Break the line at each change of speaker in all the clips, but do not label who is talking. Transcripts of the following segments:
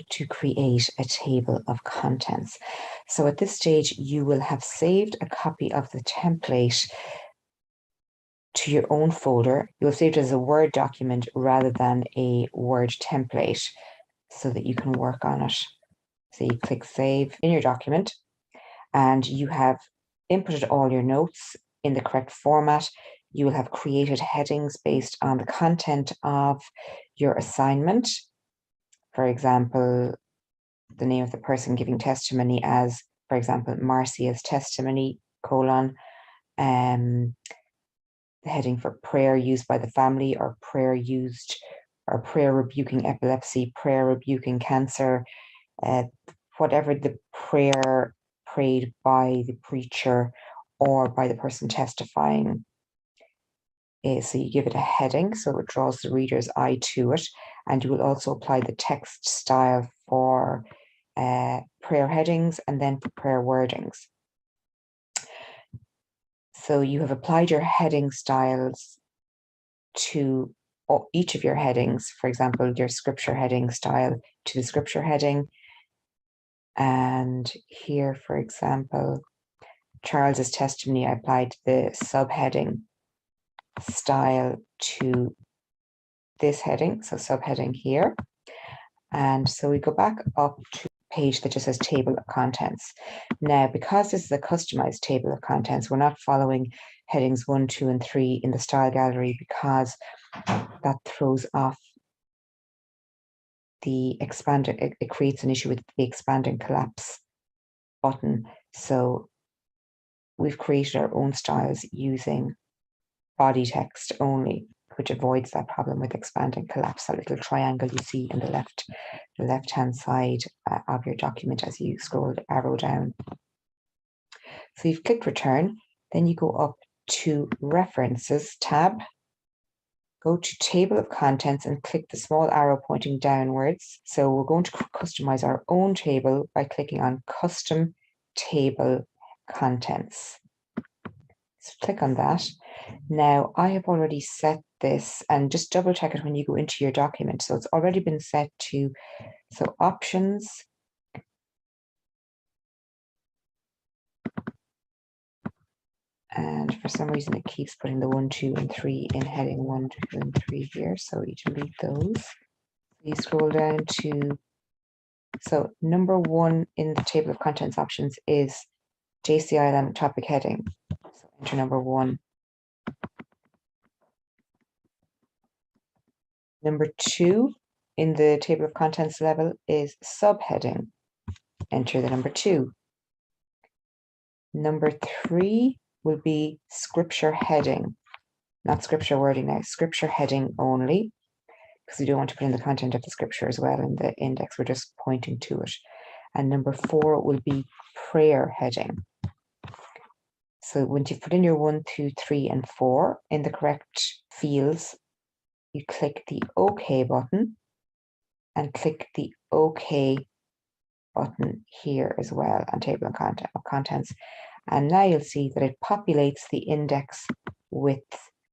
to create a table of contents. So at this stage, you will have saved a copy of the template to your own folder. You'll save it as a Word document rather than a Word template so that you can work on it. So you click Save in your document and you have inputted all your notes in the correct format. You will have created headings based on the content of your assignment. For example, the name of the person giving testimony as, for example, Marcia's testimony, : the heading for prayer used by the family, or prayer rebuking epilepsy, prayer rebuking cancer, whatever the prayer prayed by the preacher or by the person testifying is. So you give it a heading so it draws the reader's eye to it, and you will also apply the text style for prayer headings and then for prayer wordings. So you have applied your heading styles to each of your headings. For example, your scripture heading style to the scripture heading. And here, for example, Charles's testimony, I applied the subheading style to this heading, so subheading here. And so we go back up to a page that just says table of contents. Now, because this is a customized table of contents, we're not following headings 1, 2, and 3 in the style gallery because that throws off the expand. It creates an issue with the expand and collapse button. So we've created our own styles using body text only, which avoids that problem with expand and collapse, that little triangle you see in the left-hand side of your document as you scroll the arrow down. So you've clicked return, then you go up to References tab, go to Table of Contents and click the small arrow pointing downwards. So we're going to customize our own table by clicking on Custom Table Contents. So click on that. Now I have already set this, and just double check it when you go into your document. So it's already been set to, so options, and for some reason it keeps putting the 1, 2, and 3 in heading 1, 2, and 3 here. So you delete those. You scroll down to, so number 1 in the table of contents options is JCILM topic heading. So enter number 1. Number 2 in the table of contents level is subheading. Enter the number 2. Number 3 will be scripture heading, not scripture wording now, scripture heading only, because we don't want to put in the content of the scripture as well in the index, we're just pointing to it. And number 4 will be prayer heading. So once you've put in your 1, 2, 3, and 4 in the correct fields, you click the OK button and click the OK button here as well on table of contents. And now you'll see that it populates the index with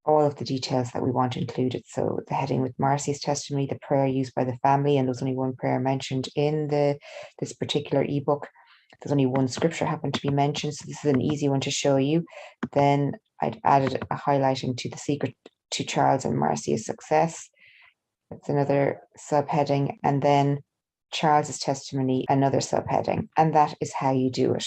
all of the details that we want included. So the heading with Marcia's testimony, the prayer used by the family, and there's only one prayer mentioned in this particular ebook. There's only one scripture happened to be mentioned, so this is an easy one to show you. Then I'd added a highlighting to the secret to Charles and Marcia's success. That's another subheading, and then Charles's testimony, another subheading, and that is how you do it.